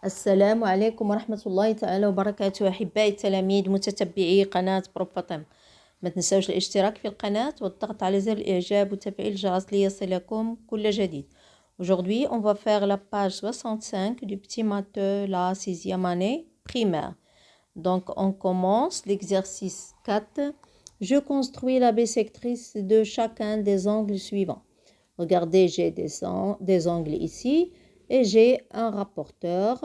السلام عليكم ورحمة الله تعالى وبركاته. أحبائي التلاميذ متتبعي قناة بروف فاطمة، ما تنسوش الاشتراك في القناة والضغط على زر الإعجاب وتفعيل الجرس ليصلكم كل جديد. Aujourd'hui, on va faire la page 65 du petit matheux, la 6e année primaire. Donc, on commence l'exercice 4. Je construis la bissectrice de chacun des angles suivants. Regardez, j'ai des angles ici et j'ai un rapporteur.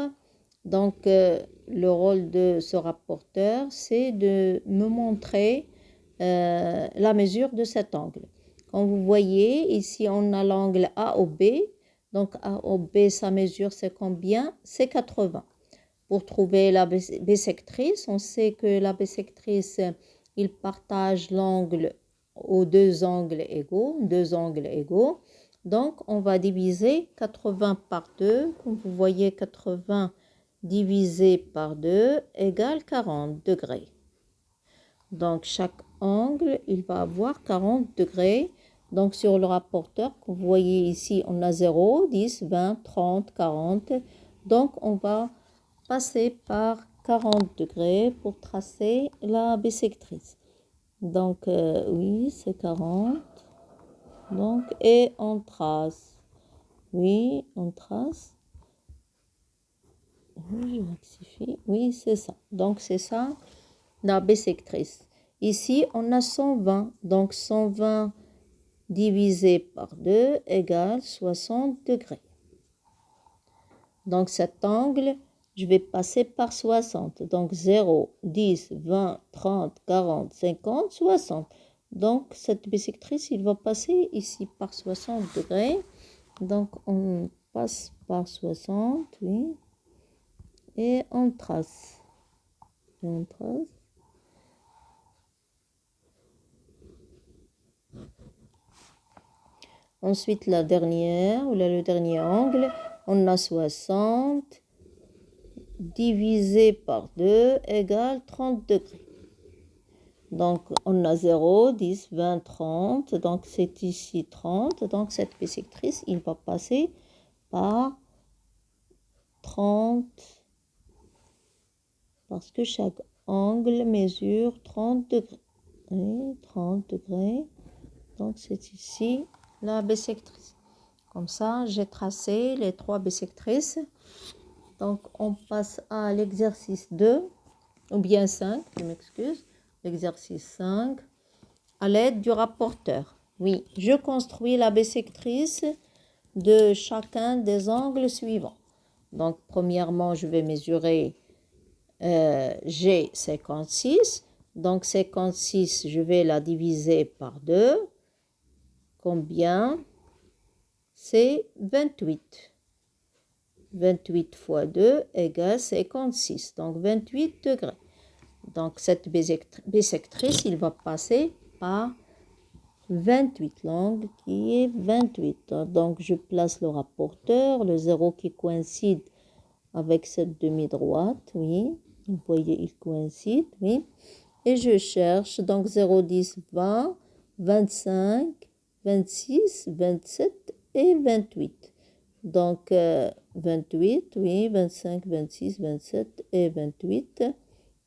Donc, le rôle de ce rapporteur, c'est de me montrer la mesure de cet angle. Comme vous voyez, ici, on a l'angle AOB. Donc, AOB, sa mesure, c'est combien? C'est 80. Pour trouver la bissectrice, on sait que la bissectrice, il partage l'angle aux deux angles égaux. Donc, on va diviser 80 par 2. Comme vous voyez, 80 divisé par 2 égale 40 degrés. Donc, chaque angle, il va avoir 40 degrés. Donc, sur le rapporteur, comme vous voyez ici, on a 0, 10, 20, 30, 40. Donc, on va passer par 40 degrés pour tracer la bissectrice. Donc, oui, c'est 40. Donc, et on trace. Oui, on trace. Oui, je rectifie. Oui, c'est ça. Donc, c'est ça, la bissectrice. Ici, on a 120. Donc, 120 divisé par 2 égale 60 degrés. Donc, cet angle, je vais passer par 60. Donc, 0, 10, 20, 30, 40, 50, 60. Donc, cette bissectrice, il va passer ici par 60 degrés. Donc, on passe par 60, oui. Et on trace. Ensuite, la dernière, ou là, le dernier angle, on a 60 divisé par 2 égale 30 degrés. Donc, on a 0, 10, 20, 30. Donc, c'est ici 30. Donc, cette bissectrice, il va passer par 30. Parce que chaque angle mesure 30 degrés. Oui, 30 degrés. Donc, c'est ici la bissectrice. Comme ça, j'ai tracé les 3 bissectrices. Donc, on passe à l'exercice 2, ou bien 5, je m'excuse. L'exercice 5, à l'aide du rapporteur. Oui, je construis la bissectrice de chacun des angles suivants. Donc, premièrement, je vais mesurer G56. Donc, 56, je vais la diviser par 2. Combien? C'est 28. 28 fois 2 égale 56. Donc, 28 degrés. Donc, cette bissectrice, il va passer par 28, l'angle qui est 28. Donc, je place le rapporteur, le 0 qui coïncide avec cette demi-droite, oui. Vous voyez, il coïncide, oui. Et je cherche, donc 0, 10, 20, 25, 26, 27 et 28. Donc, 28, oui, 25, 26, 27 et 28.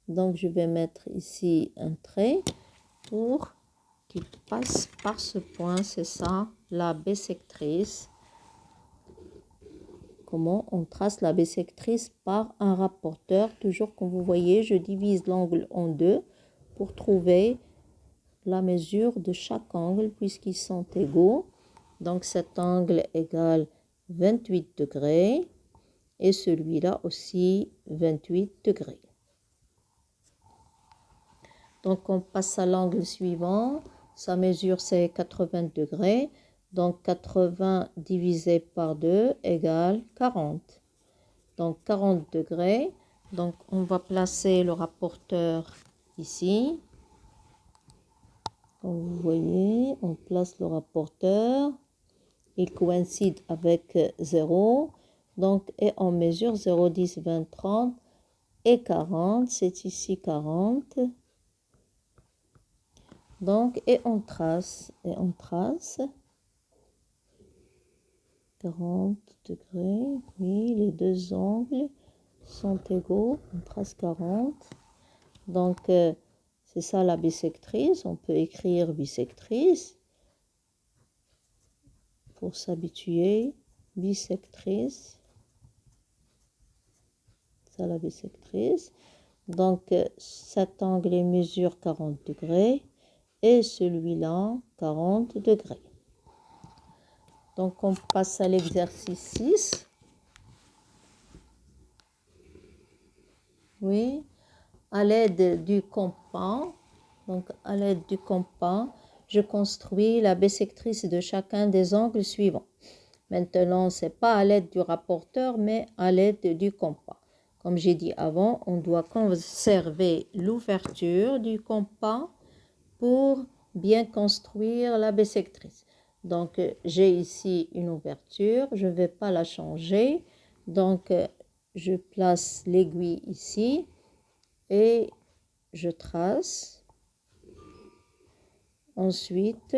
Donc, je vais mettre ici un trait pour qu'il passe par ce point. C'est ça, la bissectrice. Comment on trace la bissectrice? Par un rapporteur. Toujours, comme vous voyez, je divise l'angle en 2 pour trouver la mesure de chaque angle puisqu'ils sont égaux. Donc, cet angle égale 28 degrés et celui-là aussi 28 degrés. Donc, on passe à l'angle suivant. Sa mesure, c'est 80 degrés. Donc, 80 divisé par 2 égale 40. Donc, 40 degrés. Donc, on va placer le rapporteur ici. Comme vous voyez, on place le rapporteur. Il coïncide avec 0. Donc, et on mesure 0, 10, 20, 30 et 40. C'est ici 40. Donc, et on trace. 40 degrés. Oui, les deux angles. sont égaux, on trace 40. Donc, c'est ça la bissectrice. On peut écrire bissectrice pour s'habituer. Bissectrice. Ça la bissectrice. Donc, cet angle il mesure 40 degrés et celui-là 40 degrés. Donc, on passe à l'exercice 6. Oui, à l'aide du compas, donc à l'aide du compas, je construis la bissectrice de chacun des angles suivants. Maintenant, ce n'est pas à l'aide du rapporteur, mais à l'aide du compas. Comme j'ai dit avant, on doit conserver l'ouverture du compas pour bien construire la bissectrice. Donc, j'ai ici une ouverture, je ne vais pas la changer. Donc, je place l'aiguille ici et je trace. Ensuite,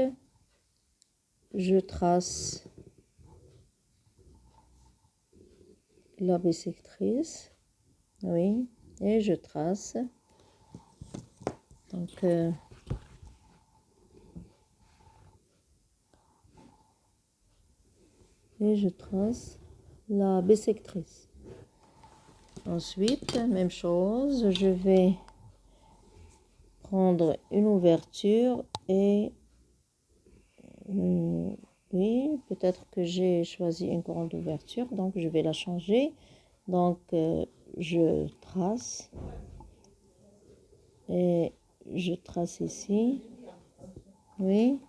je trace la bissectrice. Oui, et je trace. Donc, et je trace la bissectrice. Ensuite, même chose, je vais prendre une ouverture et oui, peut-être que j'ai choisi une grande ouverture, donc je vais la changer. Donc, je trace et je trace ici. Oui.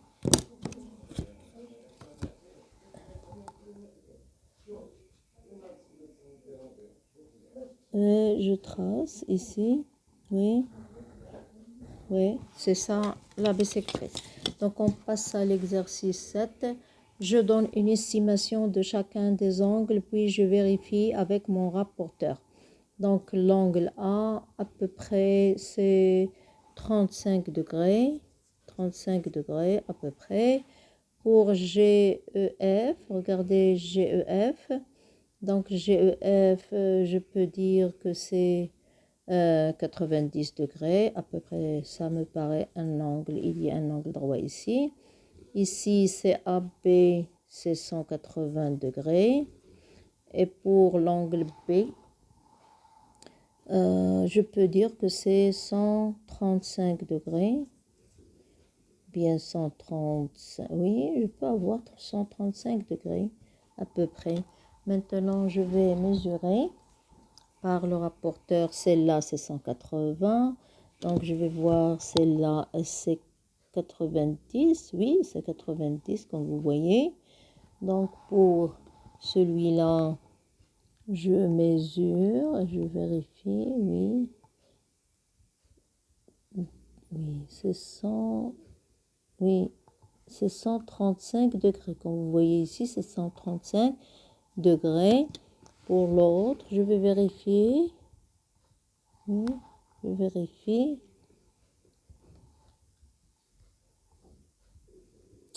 Et je trace ici. Oui. Oui, c'est ça la bissectrice. Donc, on passe à l'exercice 7. Je donne une estimation de chacun des angles, puis je vérifie avec mon rapporteur. Donc, l'angle A, à peu près, c'est 35 degrés. 35 degrés à peu près. Pour GEF, regardez GEF. Donc, GEF, je peux dire que c'est 90 degrés, à peu près, ça me paraît un angle. Il y a un angle droit ici. Ici, c'est AB, c'est 180 degrés. Et pour l'angle B, je peux dire que c'est 135 degrés. Bien 135, oui, je peux avoir 135 degrés à peu près. Maintenant, je vais mesurer par le rapporteur. Celle-là, c'est 180. Donc, je vais voir celle-là, c'est 90. Oui, c'est 90, comme vous voyez. Donc, pour celui-là, je mesure, je vérifie, oui. Oui, c'est 100, oui, c'est 135 degrés. Comme vous voyez ici, c'est 135 degrés. Pour l'autre, je vais vérifier. Oui, je vérifie.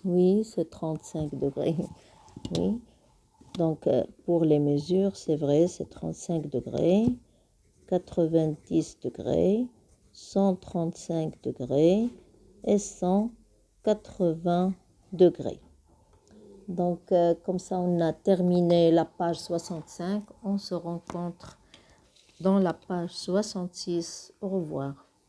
Oui, c'est 35 degrés. Oui. Donc, pour les mesures, c'est vrai, c'est 35 degrés, 90 degrés, 135 degrés et 180 degrés. Donc, comme ça, on a terminé la page 65. On se rencontre dans la page 66. Au revoir.